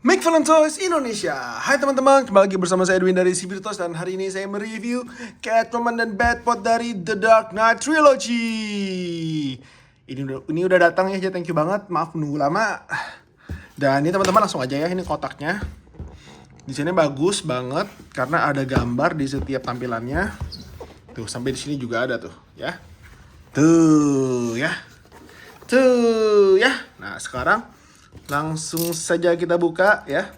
Make Valentine's Indonesia. Hai teman-teman, kembali lagi bersama saya Edwin dari Sibirtos. Dan hari ini saya mereview Catwoman dan Batpot dari The Dark Knight Trilogy. Ini udah datang ya, thank you banget. Maaf menunggu lama. Dan ini teman-teman langsung aja ya, ini kotaknya. Desainnya bagus banget karena ada gambar di setiap tampilannya. Tuh, sampai di sini juga ada tuh, ya. Tuh, ya. Tuh, ya. Nah, sekarang langsung saja kita buka ya.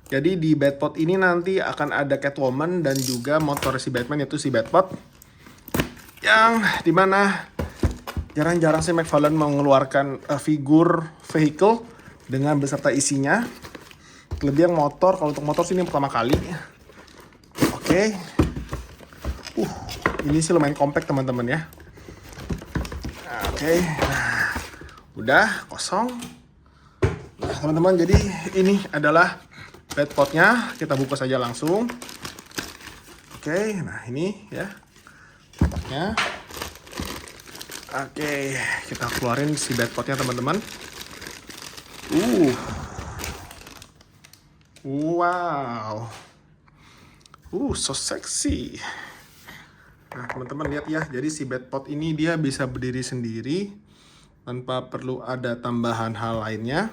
Jadi di Batpot ini nanti akan ada Catwoman dan juga motor si Batman, yaitu si Batpot. Yang dimana jarang-jarang si McFarlane mengeluarkan figur vehicle dengan beserta isinya. Terlebih yang motor, kalau untuk motor sih ini pertama kali. Oke. Ini sih lumayan compact teman-teman ya. Oke. Nah, udah kosong. Nah, teman-teman, jadi ini adalah Batpotnya. Kita buka saja langsung. Oke, nah ini ya kotaknya. Oke, kita keluarin si Batpotnya teman-teman. Wow. So sexy. Nah, teman-teman lihat ya. Jadi si Batpot ini dia bisa berdiri sendiri tanpa perlu ada tambahan hal lainnya.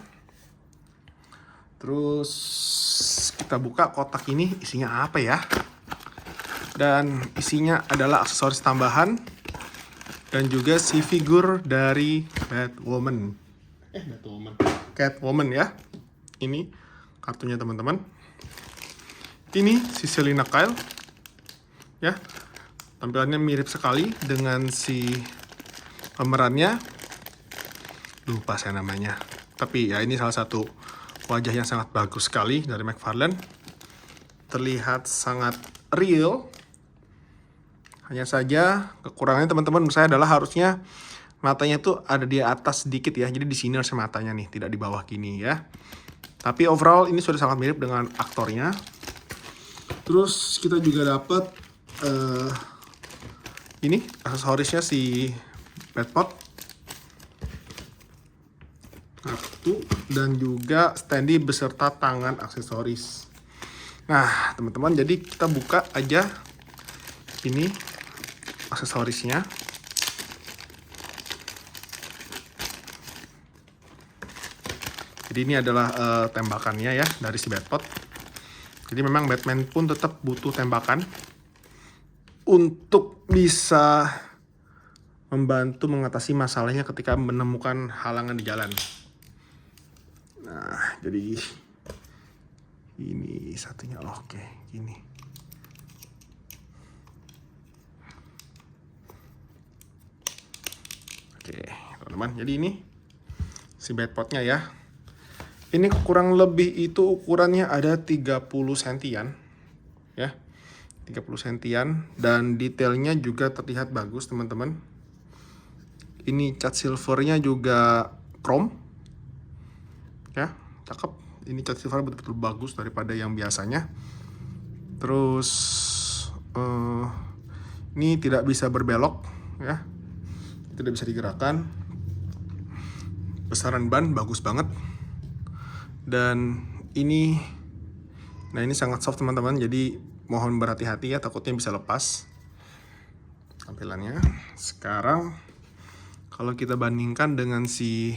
Terus kita buka kotak ini, isinya apa ya? Dan isinya adalah aksesoris tambahan dan juga si figur dari Catwoman ya. Ini kartunya teman-teman. Ini si Selina Kyle ya. Tampilannya mirip sekali dengan si pemerannya. Lupa saya namanya. Tapi ya ini salah satu wajah yang sangat bagus sekali dari McFarlane. Terlihat sangat real. Hanya saja kekurangannya teman-teman menurut saya adalah harusnya matanya tuh ada di atas sedikit ya. Jadi di sini harusnya matanya nih, tidak di bawah gini ya. Tapi overall ini sudah sangat mirip dengan aktornya. Terus kita juga dapat ini aksesorisnya si Batpot. Kartu dan juga standee beserta tangan aksesoris. Nah, teman-teman, jadi kita buka aja ini aksesorisnya. Jadi ini adalah tembakannya ya dari si Batpot. Jadi memang Batman pun tetap butuh tembakan untuk bisa membantu mengatasi masalahnya ketika menemukan halangan di jalan. Nah, jadi ini satunya. Oke, gini. Oke, teman-teman. Jadi ini si Batpotnya ya. Ini kurang lebih itu ukurannya ada 30 sentian. Ya. 30 sentian dan detailnya juga terlihat bagus, teman-teman. Ini cat silvernya juga chrome. Ya, cakep. Ini cat silver betul-betul bagus daripada yang biasanya. Terus ini tidak bisa berbelok ya, tidak bisa digerakkan. Besaran ban bagus banget. Dan ini, nah ini sangat soft teman-teman, jadi mohon berhati-hati ya, takutnya bisa lepas tampilannya. Sekarang kalau kita bandingkan dengan si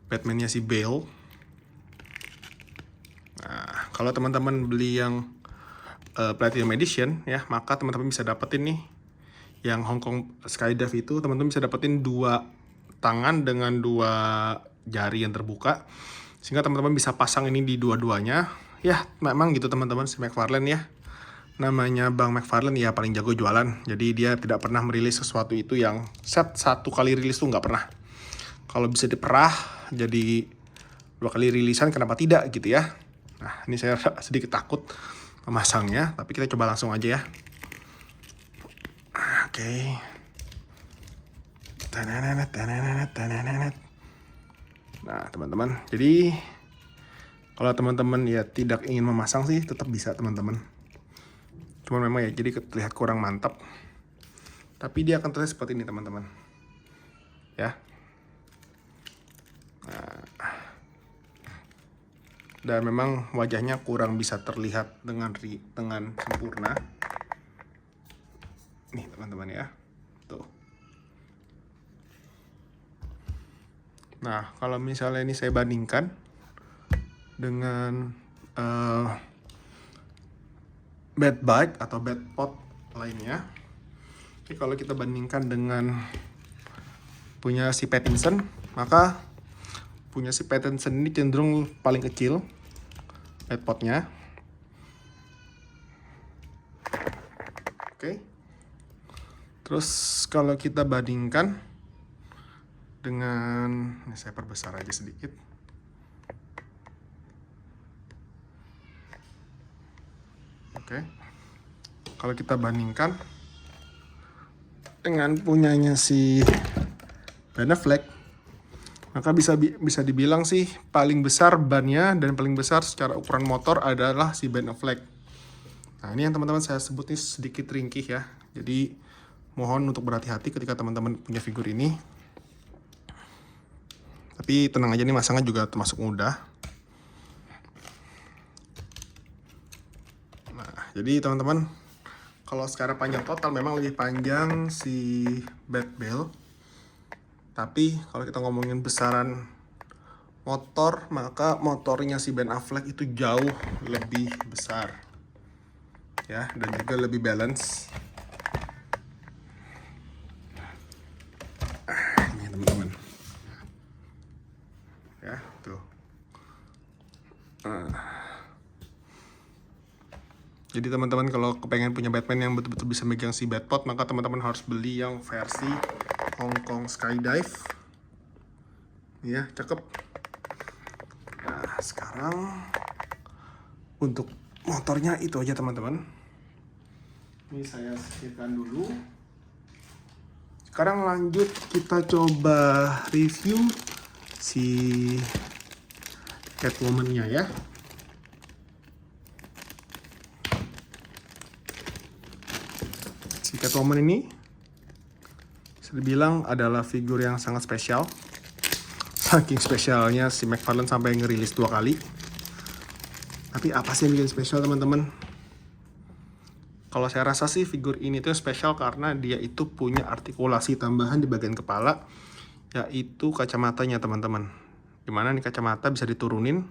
Batman-nya si Bale. Nah, kalau teman-teman beli yang Platinum Edition ya, maka teman-teman bisa dapetin nih yang Hong Kong Skydive itu. Teman-teman bisa dapetin 2 tangan dengan 2 jari yang terbuka, sehingga teman-teman bisa pasang ini di dua-duanya. Ya, memang gitu teman-teman, si McFarlane ya. Namanya Bang McFarlane ya paling jago jualan. Jadi dia tidak pernah merilis sesuatu itu yang satu kali rilis tuh nggak pernah. Kalau bisa diperah jadi 2 kali rilisan, kenapa tidak gitu ya. Nah, ini saya sedikit takut memasangnya, tapi kita coba langsung aja ya. Oke. Nah, teman-teman, jadi kalau teman-teman ya tidak ingin memasang sih tetap bisa teman-teman. Cuman memang ya jadi terlihat kurang mantap. Tapi dia akan terlihat seperti ini teman-teman. Ya. Nah, dan memang wajahnya kurang bisa terlihat dengan sempurna. Nih teman-teman ya, tuh. Nah kalau misalnya ini saya bandingkan dengan bed bike atau bed pot lainnya. Oke, kalau kita bandingkan dengan punya si Pattinson, maka punya si Pattinson ini cenderung paling kecil bed potnya. Oke. Terus kalau kita bandingkan dengan, ini saya perbesar aja sedikit. Oke. Kalau kita bandingkan dengan punyanya si Ben Affleck, maka bisa dibilang sih paling besar bannya dan paling besar secara ukuran motor adalah si Ben Affleck. Nah ini yang teman-teman saya sebut ini sedikit ringkih ya. Jadi mohon untuk berhati-hati ketika teman-teman punya figur ini. Tapi tenang aja nih, masangnya juga termasuk mudah. Nah jadi teman-teman, kalau secara panjang total memang lebih panjang si Batbell. Tapi kalau kita ngomongin besaran motor, maka motornya si Ben Affleck itu jauh lebih besar. Ya, dan juga lebih balance. Ini teman-teman. Ya, tuh. Jadi teman-teman kalau kepengen punya Batman yang betul-betul bisa megang si Batpod, maka teman-teman harus beli yang versi Hong Kong Skydive. Ya, cakep. Nah, sekarang untuk motornya itu aja teman-teman. Ini saya sisihkan dulu. Sekarang lanjut kita coba review si Catwoman-nya ya. Si Catwoman ini bisa dibilang adalah figur yang sangat spesial. Saking spesialnya si McFarlane sampai ngerilis 2 kali. Tapi apa sih yang bikin spesial teman-teman? Kalau saya rasa sih figur ini tuh spesial karena dia itu punya artikulasi tambahan di bagian kepala, yaitu kacamatanya teman-teman. Dimana nih kacamata bisa diturunin.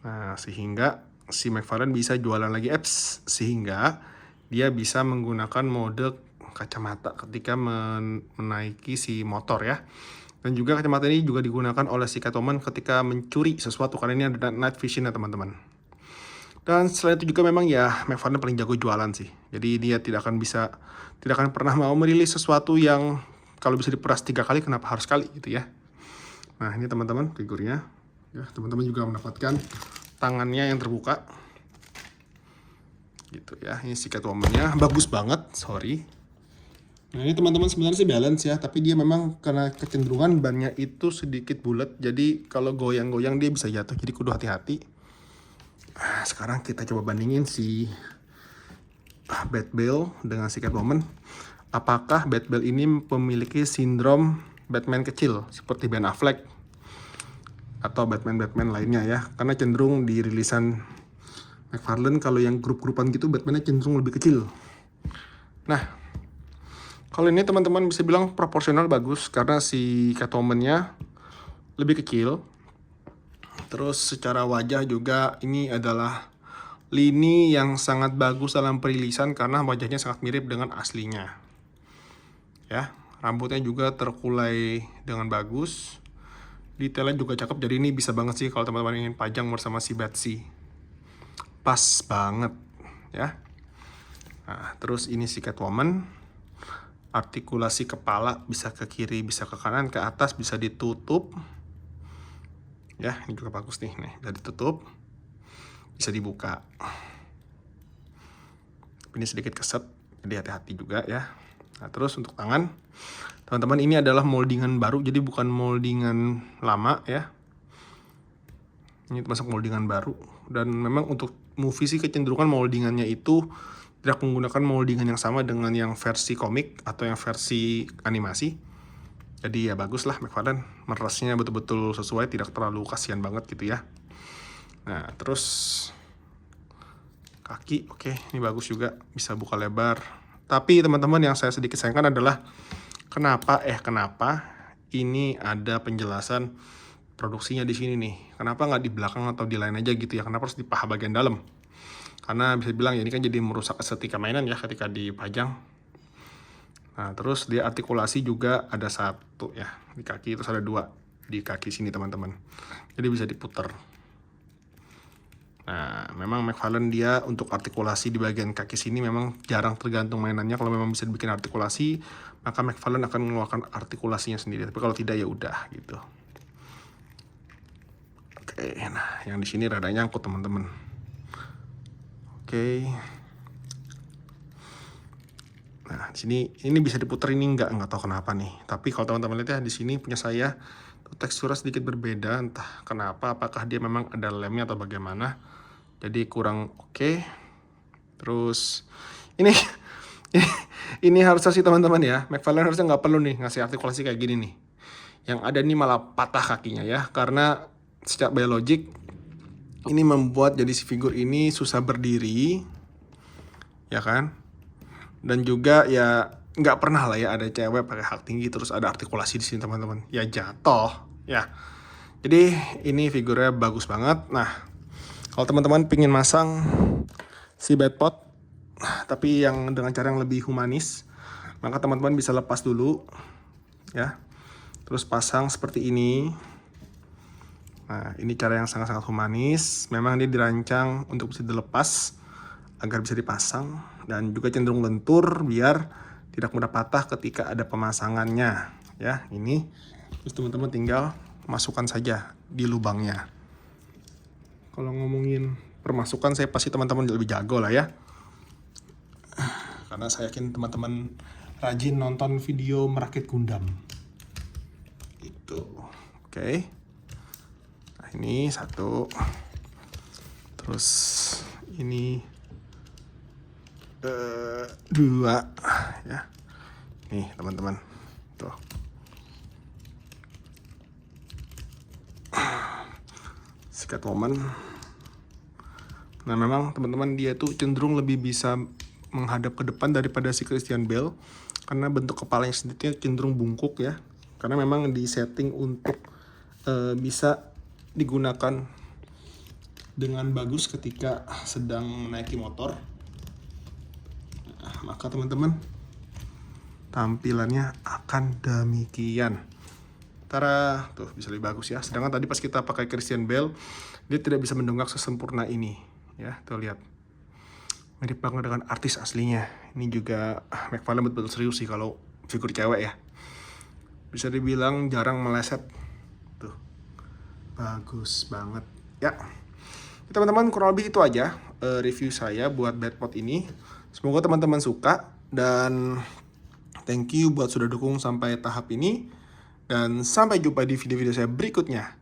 Nah, sehingga si McFarlane bisa jualan lagi apps, sehingga dia bisa menggunakan mode kacamata ketika menaiki si motor ya. Dan juga kacamata ini juga digunakan oleh si Catwoman ketika mencuri sesuatu, karena ini ada night vision ya teman-teman. Dan selain itu juga memang ya McFarlane paling jago jualan sih. Jadi dia tidak akan pernah mau merilis sesuatu yang kalau bisa diperas 3 kali kenapa harus sekali gitu ya. Nah ini teman-teman figurnya. Ya, teman-teman juga mendapatkan tangannya yang terbuka. Gitu ya. Ini si Catwoman-nya bagus banget, sorry. Nah ini teman-teman sebenarnya sih balance ya, tapi dia memang karena kecenderungan bannya itu sedikit bulat, jadi kalau goyang-goyang dia bisa jatuh, jadi kudu hati-hati. Sekarang kita coba bandingin si Batbell dengan si Catwoman. Apakah Batbell ini memiliki sindrom Batman kecil seperti Ben Affleck atau Batman lainnya ya? Karena cenderung di rilisan McFarlane kalau yang grup-grupan gitu Batman-nya cenderung lebih kecil. Nah, kalau ini teman-teman bisa bilang proporsional bagus karena si Catwoman-nya lebih kecil. Terus secara wajah juga ini adalah lini yang sangat bagus dalam perilisan karena wajahnya sangat mirip dengan aslinya. Ya, rambutnya juga terkulai dengan bagus. Detailnya juga cakep, jadi ini bisa banget sih kalau teman-teman ingin pajang bersama si Batsy. Pas banget ya. Nah, terus ini si Catwoman. Artikulasi kepala bisa ke kiri, bisa ke kanan, ke atas, bisa ditutup. Ya, ini juga bagus nih, bisa ditutup, bisa dibuka. Ini sedikit keset, jadi hati-hati juga ya. Nah, terus untuk tangan, teman-teman ini adalah moldingan baru, jadi bukan moldingan lama ya. Ini termasuk moldingan baru. Dan memang untuk movie sih kecenderungan moldingannya itu tidak menggunakan moldingan yang sama dengan yang versi komik atau yang versi animasi. Jadi ya bagus lah McFarlane, merasnya betul-betul sesuai, tidak terlalu kasihan banget gitu ya. Nah, terus kaki, oke, ini bagus juga, bisa buka lebar. Tapi teman-teman yang saya sedikit sayangkan adalah kenapa ini ada penjelasan produksinya di sini nih. Kenapa nggak di belakang atau di lain aja gitu ya? Kenapa harus di paha bagian dalam? Karena bisa bilang ya ini kan jadi merusak estetika mainan ya ketika dipajang. Nah, terus dia artikulasi juga ada satu ya di kaki, terus ada dua di kaki sini teman-teman. Jadi bisa diputar. Nah, memang McFarlane dia untuk artikulasi di bagian kaki sini memang jarang tergantung mainannya. Kalau memang bisa dibikin artikulasi, maka McFarlane akan mengeluarkan artikulasinya sendiri. Tapi kalau tidak ya udah gitu. Oke, nah yang di sini rada nyangkut teman-teman. Oke. Nah, di sini ini bisa diputar, ini nggak tahu kenapa nih. Tapi kalau teman-teman lihat ya di sini punya saya teksturnya sedikit berbeda, entah kenapa, apakah dia memang ada lemnya atau bagaimana. Jadi kurang oke. Terus ini ini harusnya sih teman-teman ya, McFarlane harusnya nggak perlu nih ngasih artikulasi kayak gini nih. Yang ada nih malah patah kakinya ya, karena secara biologik ini membuat jadi si figur ini susah berdiri, ya kan? Dan juga ya nggak pernah lah ya ada cewek pakai hak tinggi terus ada artikulasi di sini teman-teman. Ya jatuh ya. Jadi ini figurnya bagus banget. Nah, kalau teman-teman pingin masang si Batpod tapi yang dengan cara yang lebih humanis, maka teman-teman bisa lepas dulu ya. Terus pasang seperti ini. Nah, ini cara yang sangat-sangat humanis. Memang ini dirancang untuk bisa dilepas agar bisa dipasang dan juga cenderung lentur biar tidak mudah patah ketika ada pemasangannya ya. Ini terus teman-teman tinggal masukkan saja di lubangnya. Kalau ngomongin permasukan saya pasti teman-teman lebih jago lah ya, karena saya yakin teman-teman rajin nonton video merakit Gundam itu. Oke. Nah, ini satu, terus ini dua ya. Nih teman-teman tuh. Catwoman. Nah, memang teman-teman dia tuh cenderung lebih bisa menghadap ke depan daripada si Christian Bale karena bentuk kepalanya sendiri cenderung bungkuk ya. Karena memang di setting untuk bisa digunakan dengan bagus ketika sedang menaiki motor. Nah, maka teman-teman tampilannya akan demikian. Tara, tuh bisa lebih bagus ya. Sedangkan tadi pas kita pakai Christian Bale, dia tidak bisa mendongak sesempurna ini. Ya, tuh lihat. Mirip banget dengan artis aslinya. Ini juga McFarlane betul-betul serius sih kalau figur cewek ya. Bisa dibilang jarang meleset. Tuh. Bagus banget. Ya. Teman-teman, kurang lebih itu aja review saya buat Batpod ini. Semoga teman-teman suka dan thank you buat sudah dukung sampai tahap ini. Dan sampai jumpa di video-video saya berikutnya.